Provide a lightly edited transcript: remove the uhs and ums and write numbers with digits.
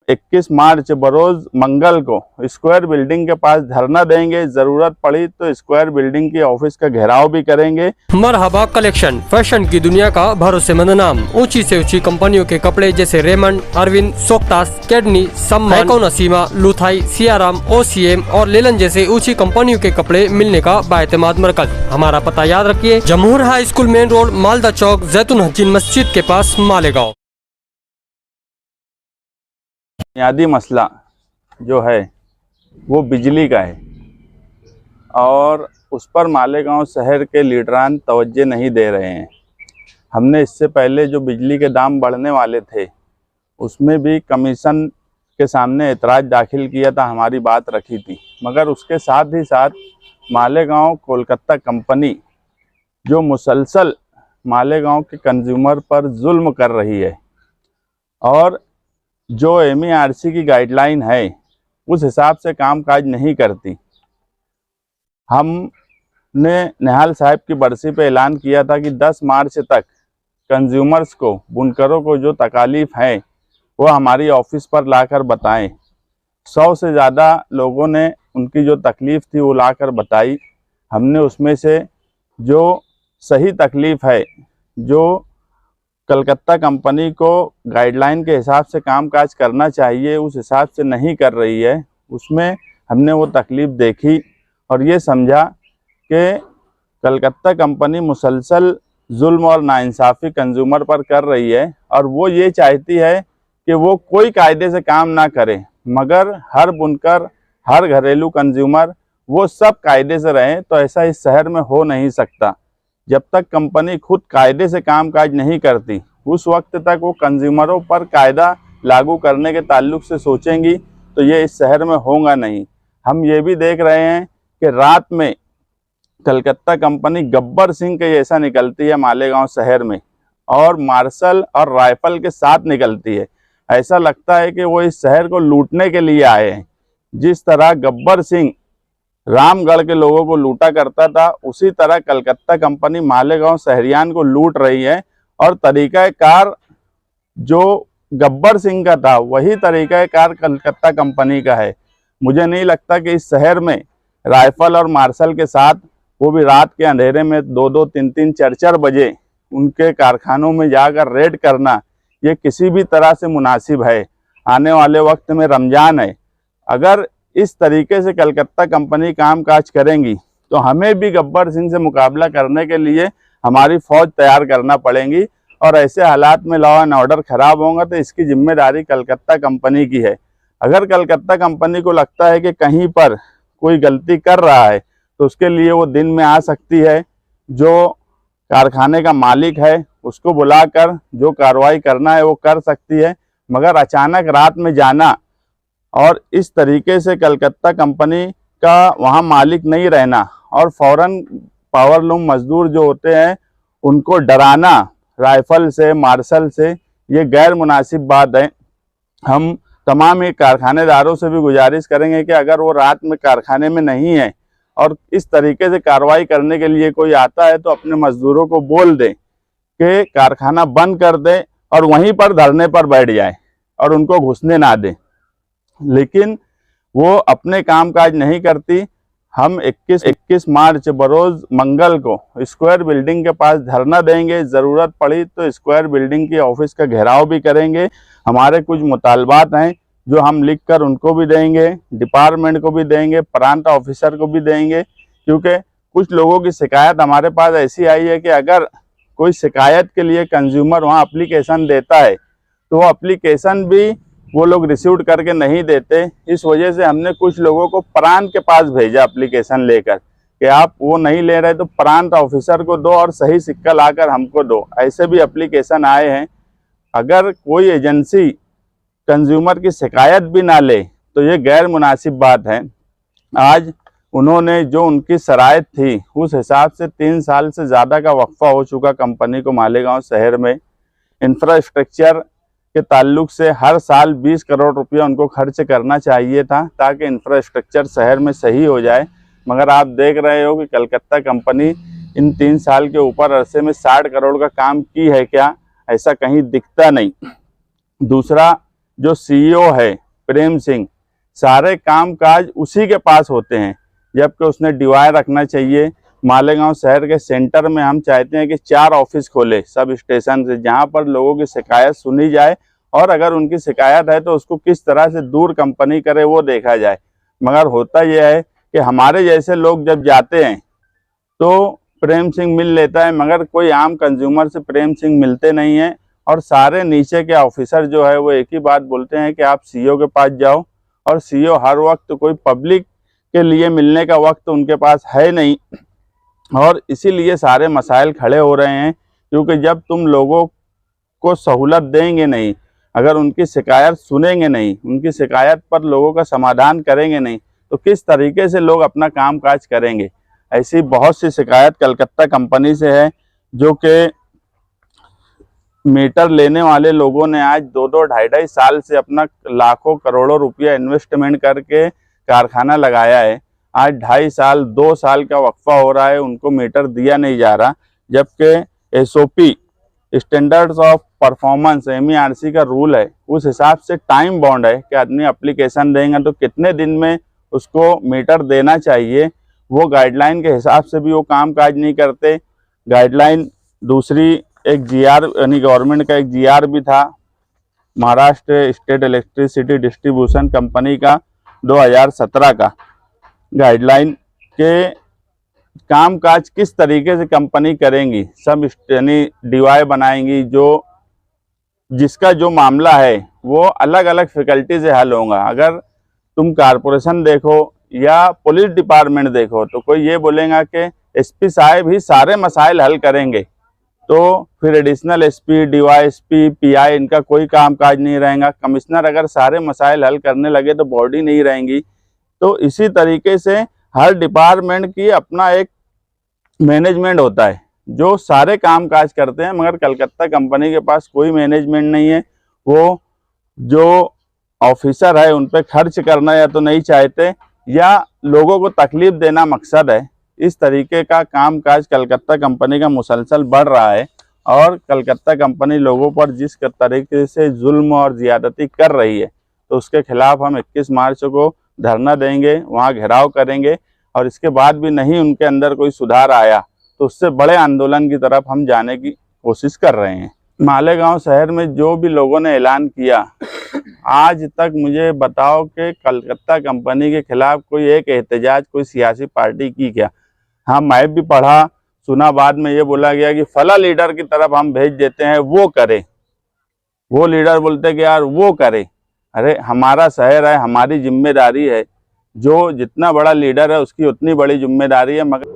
21 मार्च बरोज मंगल को square building के पास धरना देंगे। जरूरत पड़ी तो स्क्वायर बिल्डिंग की ऑफिस का घेराव भी करेंगे। मरहबा कलेक्शन, फैशन की दुनिया का भरोसेमंद नाम। ऊंची से ऊंची कंपनियों के कपड़े जैसे रेमंड, अरविंद, सोक्टास, कैडनी, सम्मान, नसीमा, लुथाई, सियाराम, OCM और लेलन जैसे ऊंची कंपनियों के कपड़े मिलने का बाएतमाद मरकज। हमारा पता याद रखिए, Jamhoor high school main road, Malda Chowk, जैतून हजीन मस्जिद के पास, मालेगांव। बुनियादी मसला जो है वो बिजली का है और उस पर मालेगांव शहर के लीडरान तवज्जो नहीं दे रहे हैं। हमने इससे पहले जो बिजली के दाम बढ़ने वाले थे उसमें भी कमीशन के सामने एतराज़ दाखिल किया था, हमारी बात रखी थी, मगर उसके साथ ही साथ मालेगांव कोलकाता कंपनी जो मुसलसल मालेगांव के कंज्यूमर पर जुल्म कर रही है और जो MERC की गाइडलाइन है उस हिसाब से कामकाज नहीं करती। हमने निहाल साहब की बरसी पे ऐलान किया था कि 10 मार्च तक कंज्यूमर्स को, बुनकरों को जो तकालीफ है वो हमारी ऑफिस पर लाकर बताएं। 100 से ज़्यादा लोगों ने उनकी जो तकलीफ़ थी वो लाकर बताई। हमने उसमें से जो सही तकलीफ़ है, जो कलकत्ता कंपनी को गाइडलाइन के हिसाब से कामकाज करना चाहिए उस हिसाब से नहीं कर रही है, उसमें हमने वो तकलीफ़ देखी और ये समझा कि कलकत्ता कंपनी मुसलसल जुल्म और नाइंसाफ़ी कंज्यूमर पर कर रही है और वो ये चाहती है कि वो कोई कायदे से काम ना करे, मगर हर बुनकर, हर घरेलू कंज्यूमर वो सब कायदे से रहें। तो ऐसा इस शहर में हो नहीं सकता। जब तक कंपनी खुद कायदे से कामकाज नहीं करती उस वक्त तक वो कंज्यूमरों पर कायदा लागू करने के ताल्लुक से सोचेंगी तो ये इस शहर में होगा नहीं। हम ये भी देख रहे हैं कि रात में कलकत्ता कंपनी गब्बर सिंह के जैसा निकलती है मालेगांव शहर में और मार्शल और राइफल के साथ निकलती है। ऐसा लगता है कि वो इस शहर को लूटने के लिए आए हैं। जिस तरह गब्बर सिंह रामगढ़ के लोगों को लूटा करता था उसी तरह कलकत्ता कंपनी मालेगांव शहरियान को लूट रही है और तरीक़ाकार जो गब्बर सिंह का था वही तरीक़ाकार कलकत्ता कंपनी का है। मुझे नहीं लगता कि इस शहर में राइफल और मार्शल के साथ, वो भी रात के अंधेरे में 2-2, 3-3, 4-4 बजे उनके कारखानों में जाकर रेड करना ये किसी भी तरह से मुनासिब है। आने वाले वक्त में रमज़ान है, अगर इस तरीके से कलकत्ता कंपनी कामकाज करेंगी तो हमें भी गब्बर सिंह से मुकाबला करने के लिए हमारी फ़ौज तैयार करना पड़ेगी और ऐसे हालात में लॉ एंड ऑर्डर ख़राब होगा तो इसकी जिम्मेदारी कलकत्ता कंपनी की है। अगर कलकत्ता कंपनी को लगता है कि कहीं पर कोई गलती कर रहा है तो उसके लिए वो दिन में आ सकती है, जो कारखाने का मालिक है उसको बुलाकर जो कार्रवाई करना है वो कर सकती है, मगर अचानक रात में जाना और इस तरीके से कलकत्ता कंपनी का वहाँ मालिक नहीं रहना और फ़ौरन पावरलूम मजदूर जो होते हैं उनको डराना राइफल से, मार्शल से, ये गैर मुनासिब बात है। हम तमाम ही कारखानेदारों से भी गुजारिश करेंगे कि अगर वो रात में कारखाने में नहीं है और इस तरीके से कार्रवाई करने के लिए कोई आता है तो अपने मजदूरों को बोल दें कि कारखाना बंद कर दें और वहीं पर धरने पर बैठ जाए और उनको घुसने ना दें। लेकिन वो अपने कामकाज नहीं करती। हम 21 मार्च बरोज मंगल को स्क्वायर बिल्डिंग के पास धरना देंगे। ज़रूरत पड़ी तो स्क्वायर बिल्डिंग की ऑफिस का घेराव भी करेंगे। हमारे कुछ मुतालबात हैं जो हम लिखकर उनको भी देंगे, डिपार्टमेंट को भी देंगे, प्रांत ऑफिसर को भी देंगे, क्योंकि कुछ लोगों की शिकायत हमारे पास ऐसी आई है कि अगर कोई शिकायत के लिए कंज्यूमर वहाँ एप्लीकेशन देता है तो वो एप्लीकेशन भी वो लोग रिसीव करके नहीं देते। इस वजह से हमने कुछ लोगों को प्रांत के पास भेजा एप्लीकेशन लेकर कि आप वो नहीं ले रहे तो प्रांत ऑफिसर को दो और सही सिक्का लाकर हमको दो। ऐसे भी एप्लीकेशन आए हैं। अगर कोई एजेंसी कंज्यूमर की शिकायत भी ना ले तो ये गैर मुनासिब बात है। आज उन्होंने जो उनकी शराइत थी उस हिसाब से 3 साल से ज़्यादा का वक्फा हो चुका कंपनी को मालेगांव शहर में। इंफ्रास्ट्रक्चर के ताल्लुक से हर साल 20 करोड़ रुपया उनको खर्च करना चाहिए था ताकि इंफ्रास्ट्रक्चर शहर में सही हो जाए, मगर आप देख रहे हो कि कलकत्ता कंपनी इन 3 साल के ऊपर अरसे में 60 करोड़ का काम की है क्या? ऐसा कहीं दिखता नहीं। दूसरा, जो सीईओ है प्रेम सिंह, सारे कामकाज उसी के पास होते हैं, जबकि उसने डीवाई रखना चाहिए। मालेगांव शहर के सेंटर में हम चाहते हैं कि 4 ऑफिस खोले सब स्टेशन से, जहां पर लोगों की शिकायत सुनी जाए और अगर उनकी शिकायत है तो उसको किस तरह से दूर कंपनी करे वो देखा जाए। मगर होता यह है कि हमारे जैसे लोग जब जाते हैं तो प्रेम सिंह मिल लेता है, मगर कोई आम कंज्यूमर से प्रेम सिंह मिलते नहीं हैं। और सारे नीचे के ऑफिसर जो है वो एक ही बात बोलते हैं कि आप सीईओ के पास जाओ, और सीईओ हर वक्त कोई पब्लिक के लिए मिलने का वक्त उनके पास है नहीं। और इसीलिए सारे मसाइल खड़े हो रहे हैं, क्योंकि जब तुम लोगों को सहूलत देंगे नहीं, अगर उनकी शिकायत सुनेंगे नहीं, उनकी शिकायत पर लोगों का समाधान करेंगे नहीं, तो किस तरीके से लोग अपना काम काज करेंगे। ऐसी बहुत सी शिकायत कलकत्ता कंपनी से है, जो कि मीटर लेने वाले लोगों ने आज 2-2 ढाई साल से अपना लाखों करोड़ों रुपया इन्वेस्टमेंट करके कारखाना लगाया है। आज 2.5 साल 2 साल का वक्फा हो रहा है, उनको मीटर दिया नहीं जा रहा, जबकि SOP standards of performance MERC का रूल है, उस हिसाब से टाइम बाउंड है कि आदमी एप्लीकेशन देंगे तो कितने दिन में उसको मीटर देना चाहिए। वो गाइडलाइन के हिसाब से भी वो काम काज नहीं करते। गाइडलाइन दूसरी एक GR यानी गवर्नमेंट का एक GR भी था, Maharashtra state electricity distribution company का 2017 का गाइडलाइन के काम काज किस तरीके से कंपनी करेंगी, सब यानी डीवाई बनाएंगी, जो जिसका जो मामला है वो अलग अलग फैकल्टी से हल होगा। अगर तुम कारपोरेशन देखो या पुलिस डिपार्टमेंट देखो तो कोई ये बोलेगा कि SP साहब ही सारे मसाइल हल करेंगे, तो फिर एडिशनल SP, DYSP, PI इनका कोई काम काज नहीं रहेगा। कमिश्नर अगर सारे मसाइल हल करने लगे तो बॉडी नहीं रहेंगी। तो इसी तरीके से हर डिपार्टमेंट की अपना एक मैनेजमेंट होता है जो सारे काम काज करते हैं, मगर कलकत्ता कंपनी के पास कोई मैनेजमेंट नहीं है। वो जो ऑफिसर है उन पर खर्च करना या तो नहीं चाहते या लोगों को तकलीफ देना मकसद है। इस तरीके का काम काज कलकत्ता कंपनी का मुसलसल बढ़ रहा है, और कलकत्ता कंपनी लोगों पर जिस तरीके से जुल्म और ज़्यादती कर रही है, तो उसके खिलाफ हम 21 मार्च को धरना देंगे, वहाँ घेराव करेंगे, और इसके बाद भी नहीं उनके अंदर कोई सुधार आया तो उससे बड़े आंदोलन की तरफ हम जाने की कोशिश कर रहे हैं। मालेगांव शहर में जो भी लोगों ने ऐलान किया, आज तक मुझे बताओ कि कलकत्ता कंपनी के खिलाफ कोई एक एहतजाज कोई सियासी पार्टी की क्या? हाँ, मैं भी पढ़ा सुना, बाद में ये बोला गया कि फला लीडर की तरफ हम भेज देते हैं, वो करे। वो लीडर बोलते कि यार वो करे। अरे हमारा शहर है, हमारी जिम्मेदारी है, जो जितना बड़ा लीडर है उसकी उतनी बड़ी जिम्मेदारी है। मगर